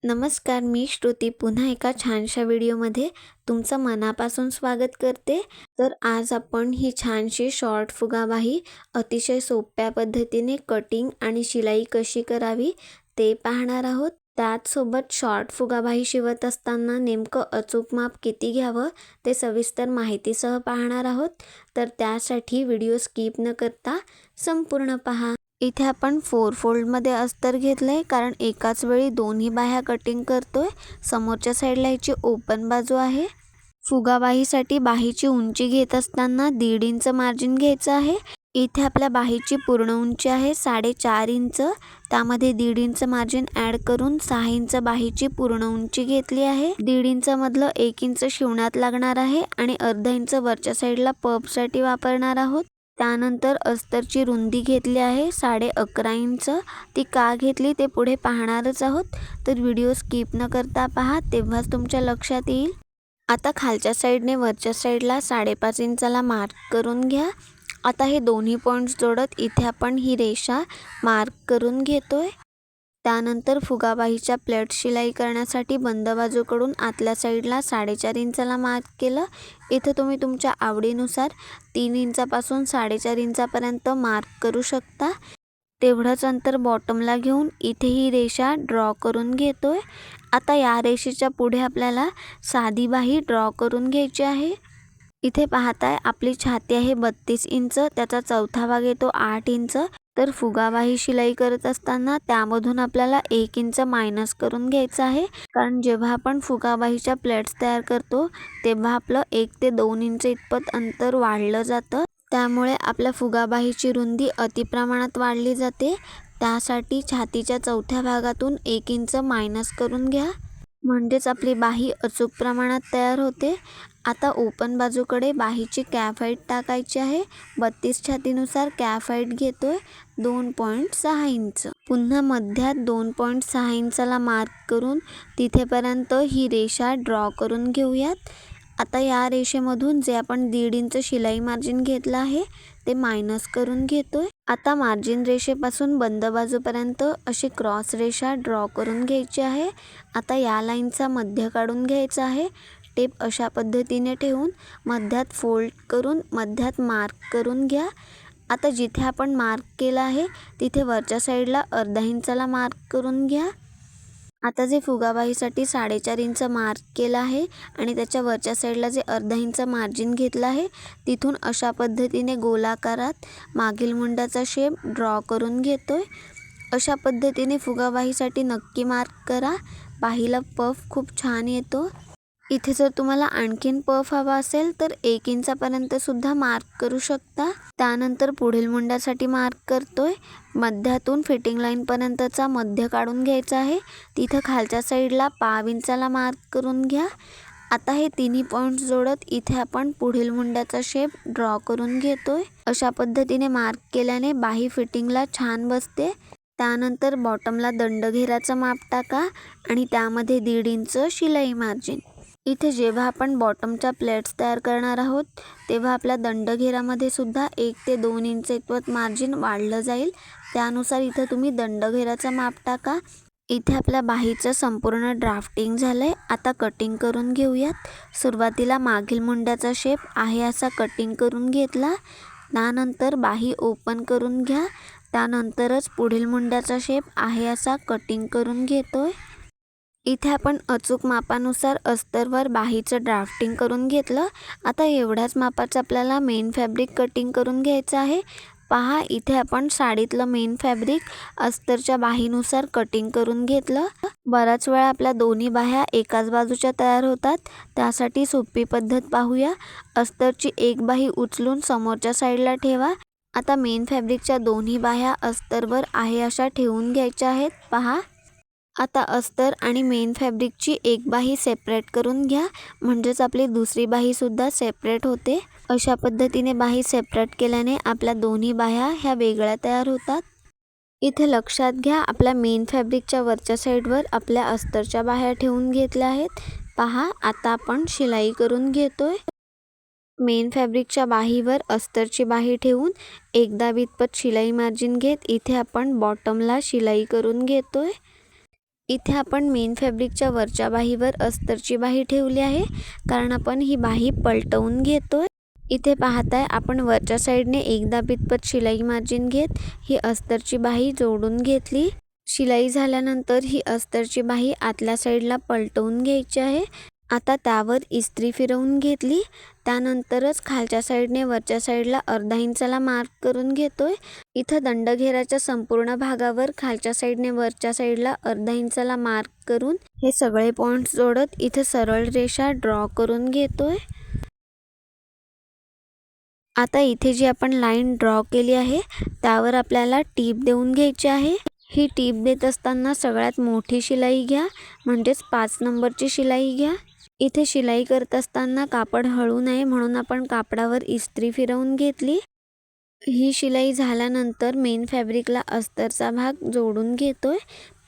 नमस्कार, मी श्रुती पुन्हा एका छानशा व्हिडिओमध्ये तुमचं मनापासून स्वागत करते. तर आज आपण ही छानशी शॉर्ट फुगाबाही अतिशय सोप्या पद्धतीने कटिंग आणि शिलाई कशी करावी ते पाहणार आहोत. त्याचसोबत शॉर्ट फुगाबाही शिवत असताना नेमकं अचूक माप किती घ्यावं ते सविस्तर माहितीसह पाहणार आहोत. तर त्यासाठी व्हिडिओ स्किप न करता संपूर्ण पहा. इथे आपण 4 फोल्डमध्ये अस्तर घेतलंय, कारण एकाच वेळी दोन्ही बाह्या कटिंग करतोय. समोरच्या साईडला याची ओपन बाजू आहे. फुगाबाहीसाठी बाहीची उंची घेत असताना 1.5 इंच मार्जिन घ्यायचं आहे. इथे आपल्या बाहीची पूर्ण उंची आहे 4.5 इंच. त्यामध्ये 1.5 इंच मार्जिन ॲड करून 6 इंच बाहीची पूर्ण उंची घेतली आहे. 1.5 इंच मधलं 1 इंच शिवण्यात लागणार आहे आणि अर्धा इंच वरच्या साईडला पफसाठी वापरणार आहोत. त्यानंतर अस्तरची रुंदी घेतली आहे 11.5 इंच. ती का घेतली ते पुढे पाहणारच आहोत, तर व्हिडिओ स्किप न करता पहा, तेव्हाच तुमच्या लक्षात येईल. आता खालच्या साईडने वरच्या साईडला 5.5 इंचाला मार्क करून घ्या. आता हे दोन्ही पॉईंट्स जोडत इथे आपण ही रेषा मार्क करून घेतोय. त्यानंतर फुगाबाहीच्या प्लेट शिलाई करण्यासाठी बंद बाजूकडून आतल्या साईडला 4.5 इंचाला मार्क केलं. इथे तुम्ही तुमच्या आवडीनुसार 3 इंचापासून 4.5 इंचापर्यंत मार्क करू शकता. तेवढंच अंतर बॉटमला घेऊन इथे ही रेषा ड्रॉ करून घेतोय. आता या रेषेच्या पुढे आपल्याला साधी बाही ड्रॉ करून घ्यायची आहे. इथे पाहताय आपली छाती आहे 32 इंच, त्याचा चौथा भाग येतो 8 इंच. तर फुगाबाही शिलाई करत असताना त्यामधून आपल्याला 1 इंच मायनस करून घ्यायचं आहे, कारण जेव्हा आपण फुगाबाहीच्या प्लेट्स तयार करतो तेव्हा आपलं 1 ते 2 इंच इतपत अंतर वाढलं जातं. त्यामुळे आपल्या फुगाबाहीची रुंदी अतिप्रमाणात वाढली जाते. त्यासाठी छातीच्या चौथ्या भागातून 1 इंच मायनस करून घ्या, म्हणजेच आपली बाही अचूक प्रमाणात तयार होते. आता ओपन बाजूकडे बाहीची कॅफ हाईट टाकायची आहे. 32 छातीनुसार कॅफ हाईट घेतोय 2.6 इंच. पुन्हा मध्यात 2.6 इंचाला मार्क करून तिथेपर्यंत ही रेषा ड्रॉ करून घेऊयात. आता या रेषेमधून जे आपण 1.5 इंच शिलाई मार्जिन घेतलं आहे ते मायनस करून घेतोय. आता मार्जिन रेषेपासून बंद बाजूपर्यंत अशी क्रॉस रेषा ड्रॉ करून घ्यायची आहे. आता या लाईनचा मध्य काढून घ्यायचा आहे. टेप अशा पद्धतीने ठेवून मध्यात फोल्ड करून मध्यात मार्क करून घ्या. आता जिथे आपण मार्क केलं आहे तिथे वरच्या साईडला अर्धा इंचाला मार्क करून घ्या. आता जे फुगाबाहीसाठी 4.5 इंच मार्क केलं आहे आणि त्याच्या वरच्या साईडला जे अर्धा इंच मार्जिन घेतलं आहे तिथून अशा पद्धतीने गोलाकारात मागील मुंडाचा शेप ड्रॉ करून घेतोय. अशा पद्धतीने फुगाबाहीसाठी नक्की मार्क करा. बाहीला पफ खूप छान येतो. इथे जर तुम्हाला आणखीन पफ हवा असेल तर 1 इंचापर्यंत सुद्धा मार्क करू शकता. त्यानंतर पुढील मुंडासाठी मार्क करतोय. मध्यातून फिटिंग लाईनपर्यंतचा मध्य काढून घ्यायचा आहे. तिथं खालच्या साईडला पाव इंचाला मार्क करून घ्या. आता हे तिन्ही पॉईंट्स जोडत इथे आपण पुढील मुंड्याचा शेप ड्रॉ करून घेतोय. अशा पद्धतीने मार्क केल्याने बाही फिटिंगला छान बसते. त्यानंतर बॉटमला दंडघेराचं माप टाका आणि त्यामध्ये 1.5 इंच शिलाई मार्जिन. इथे जेव्हा आपण बॉटमच्या प्लेट्स तयार करणार आहोत तेव्हा आपल्या दंडघेरामध्ये सुद्धा 1 ते 2 इंच इतपत मार्जिन वाढलं जाईल. त्यानुसार इथं तुम्ही दंडघेराचं माप टाका. इथे आपल्या बाहीचं संपूर्ण ड्राफ्टिंग झालंय. आता कटिंग करून घेऊयात. सुरुवातीला मागील मुंड्याचा शेप आहे असा कटिंग करून घेतला. त्यानंतर बाही ओपन करून घ्या. त्यानंतरच पुढील मुंड्याचा शेप आहे असा कटिंग करून घेतोय. इथे आपण अचूक मापानुसार अस्तरवर बाहीचं ड्राफ्टिंग करून घेतलं. आता एवढ्याच मापाचं आपल्याला मेन फॅब्रिक कटिंग करून घ्यायचं आहे. पहा, इथे आपण साडीतलं मेन फॅब्रिक अस्तरच्या बाहीनुसार कटिंग करून घेतलं. बराच वेळा आपल्या दोन्ही बाह्या एकाच बाजूच्या तयार होतात. त्यासाठी सोपी पद्धत पाहूया. अस्तरची एक बाही उचलून समोरच्या साईडला ठेवा. आता मेन फॅब्रिकच्या दोन्ही बाह्या अस्तरवर आहे अशा ठेवून घ्यायच्या आहेत. पहा, आता अस्तर आणि मेन फॅब्रिकची एक बाही सेपरेट करून घ्या, म्हणजेच आपली दुसरी बाही सुद्धा सेपरेट होते. अशा पद्धतीने बाही सेपरेट केल्याने आपल्या दोन्ही बाह्या ह्या वेगळ्या तयार होतात. इथे लक्षात घ्या, आपल्या मेन फॅब्रिकच्या वरच्या साईडवर आपल्या अस्तरच्या बाह्या ठेवून घेतल्या आहेत. पहा, आता आपण शिलाई करून घेतोय. मेन फॅब्रिकच्या बाहीवर अस्तरची बाही ठेवून एकदा इतपत शिलाई मार्जिन घेत इथे आपण बॉटमला शिलाई करून घेतोय. इथे आपण मेन फॅब्रिकच्या वरच्या बाहीवर अस्तरची बाही ठेवली आहे, कारण आपण ही बाही पलटवून घेतोय. इथे पाहताय आपण वरच्या साईडने एकदा पितपत शिलाई मार्जिन घेत ही अस्तरची बाही जोडून घेतली. शिलाई झाल्यानंतर ही अस्तरची बाही आतल्या साईडला पलटवून घ्यायची आहे. आता त्यावर इस्त्री फिरवून घेतली. त्यानंतरच खालच्या साईडने वरच्या साईडला अर्धा इंचाला मार्क करून घेतोय. इथं दंडघेराच्या संपूर्ण भागावर खालच्या साईडने वरच्या साईडला अर्धा इंचाला मार्क करून हे सगळे पॉइंट्स जोडत इथे सरळ रेषा ड्रॉ करून घेतोय. आता इथे जी आपण लाईन ड्रॉ केली आहे त्यावर आपल्याला टीप देऊन घ्यायची आहे. ही टीप देत असताना सगळ्यात मोठी शिलाई घ्या, म्हणजेच 5 नंबरची शिलाई घ्या. इथे शिलाई करत असताना कापड हळू नये म्हणून आपण कापडावर इस्त्री फिरवून घेतली. ही शिलाई झाल्यानंतर मेन फॅब्रिकला अस्तरचा भाग जोडून घेतोय.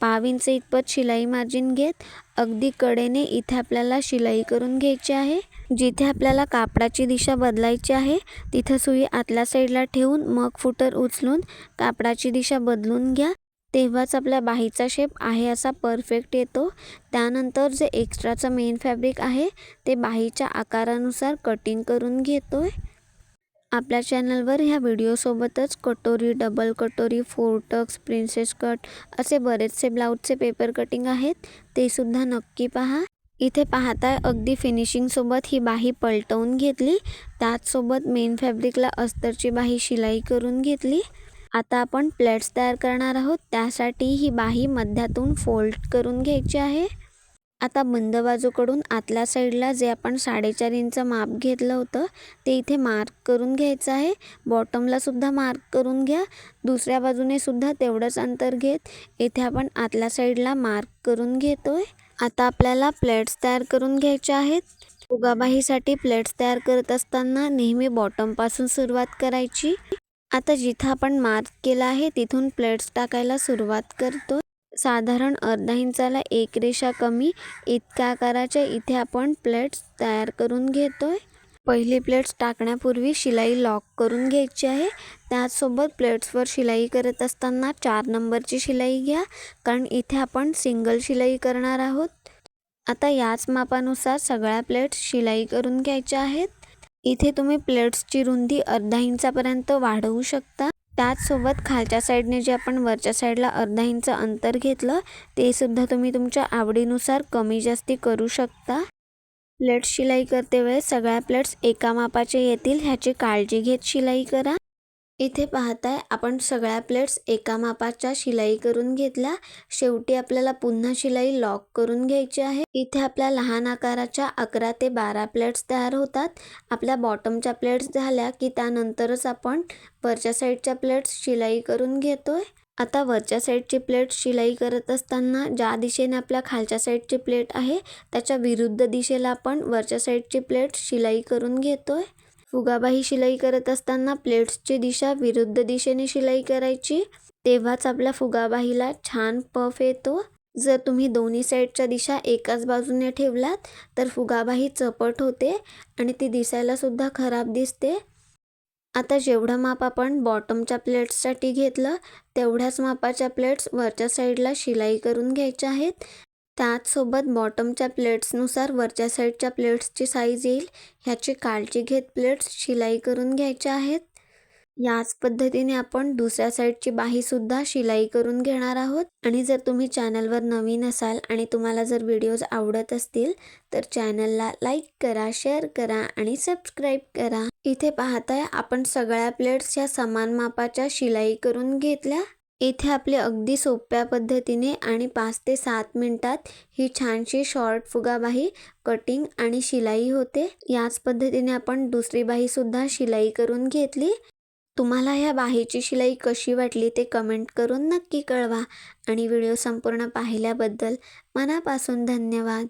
1/2 इंच इतपत शिलाई मार्जिन घेत अगदी कडेने इथे आपल्याला शिलाई करून घ्यायची आहे. जिथे आपल्याला कापडाची दिशा बदलायची आहे तिथं सुई आतल्या साईडला ठेवून मग फुटर उचलून कापडाची दिशा बदलून घ्या. तेव्हाच आपल्या बाहीचा शेप आहे असा परफेक्ट येतो. त्यानंतर जे एक्स्ट्राचं मेन फॅब्रिक आहे ते बाहीच्या आकारानुसार कटिंग करून घेतोय. आपल्या चॅनलवर ह्या व्हिडिओसोबतच कटोरी, डबल कटोरी, 4 टक्स, प्रिन्सेस कट असे बरेचसे ब्लाऊजचे पेपर कटिंग आहेत, ते सुद्धा नक्की पहा. इथे पाहताय अगदी फिनिशिंगसोबत ही बाही पलटवून घेतली. त्याचसोबत मेन फॅब्रिकला अस्तरची बाही शिलाई करून घेतली. आता आपण प्लेट्स तयार करणार आहोत. त्यासाठी ही बाही मध्यातून फोल्ड करून घ्यायची आहे. आता बंद बाजूकडून आतल्या साईडला जे आपण 4.5 इंच माप घेतलं होतं ते इथे मार्क करून घ्यायचं आहे. बॉटमला सुद्धा मार्क करून घ्या. दुसऱ्या बाजूने सुद्धा तेवढंच अंतर घेत इथे आपण आतल्या साईडला मार्क करून घेतोय. आता आपल्याला प्लेट्स तयार करून घ्यायच्या आहेत. फुगाबाहीसाठी प्लेट्स तयार करत असताना नेहमी बॉटमपासून सुरुवात करायची. आता जिथं आपण मार्क केला आहे तिथून प्लेट्स टाकायला सुरुवात करतो. साधारण अर्धा इंचाला एक रेषा कमी इतक्या आकाराच्या इथे आपण प्लेट्स तयार करून घेतोय. पहिली प्लेट्स टाकण्यापूर्वी शिलाई लॉक करून घ्यायची आहे. त्याचसोबत प्लेट्सवर शिलाई करत असताना 4 नंबरची शिलाई घ्या, कारण इथे आपण सिंगल शिलाई करणार आहोत. आता याच मापानुसार सगळ्या प्लेट्स शिलाई करून घ्यायच्या आहेत. इथे तुम्ही प्लेट्सची रुंदी अर्धा इंचापर्यंत वाढवू शकता. त्याचसोबत खालच्या साईडने जे आपण वरच्या साईडला अर्धा इंच अंतर घेतलं ते सुद्धा तुम्ही तुमच्या आवडीनुसार कमी जास्ती करू शकता. प्लेट्स शिलाई करते वेळेस सगळ्या प्लेट्स एका मापाचे येतील ह्याची काळजी घेत शिलाई करा. इथे पाहताय आपण सगळ्या प्लेट्स एका मापाच्या शिलाई करून घेतल्या. शेवटी आपल्याला पुन्हा शिलाई लॉक करून घ्यायची आहे. इथे आपल्या लहान आकाराच्या 11 ते 12 प्लेट्स तयार होतात. आपल्या बॉटमच्या प्लेट्स झाल्या की त्यानंतरच आपण वरच्या साईडच्या प्लेट्स शिलाई करून घेतोय. आता वरच्या साईडची प्लेट शिलाई करत असताना ज्या दिशेने आपल्या खालच्या साईडची प्लेट आहे त्याच्या विरुद्ध दिशेला आपण वरच्या साईडची प्लेट शिलाई करून घेतोय. फुगाबाही शिलाई करत असताना प्लेट्सची दिशा विरुद्ध दिशेने शिलाई करायची, तेव्हाच आपल्या फुगाबाहीला छान पफ येतो. जर तुम्ही दोन्ही साईडच्या दिशा एकाच बाजूने ठेवलात तर फुगाबाही चपट होते आणि ती दिसायला सुद्धा खराब दिसते. आता जेवढं माप आपण बॉटमच्या प्लेट्ससाठी घेतलं तेवढ्याच मापाच्या प्लेट्स वरच्या साईडला शिलाई करून घ्यायच्या आहेत. त्याचसोबत बॉटमच्या प्लेट्सनुसार वरच्या साईडच्या प्लेट्सची साईज येईल ह्याची काळजी घेत प्लेट्स शिलाई करून घ्यायच्या आहेत. याच पद्धतीने आपण दुसऱ्या साईडची बाहीसुद्धा शिलाई करून घेणार आहोत. आणि जर तुम्ही चॅनलवर नवीन असाल आणि तुम्हाला जर व्हिडिओज आवडत असतील तर चॅनलला लाईक करा, शेअर करा आणि सबस्क्राईब करा. इथे पाहताय आपण सगळ्या प्लेट्स ह्या समान मापाच्या शिलाई करून घेतल्या. इथे आपली अगदी सोप्या पद्धतीने आणि 5 ते 7 मिनिटात ही छानशी शॉर्ट फुगाबाही कटिंग आणि शिलाई होते. याच पद्धतीने आपण दुसरी बाहीसुद्धा शिलाई करून घेतली. तुम्हाला ह्या बाहीची शिलाई कशी वाटली ते कमेंट करून नक्की कळवा आणि व्हिडिओ संपूर्ण पाहिल्याबद्दल मनापासून धन्यवाद.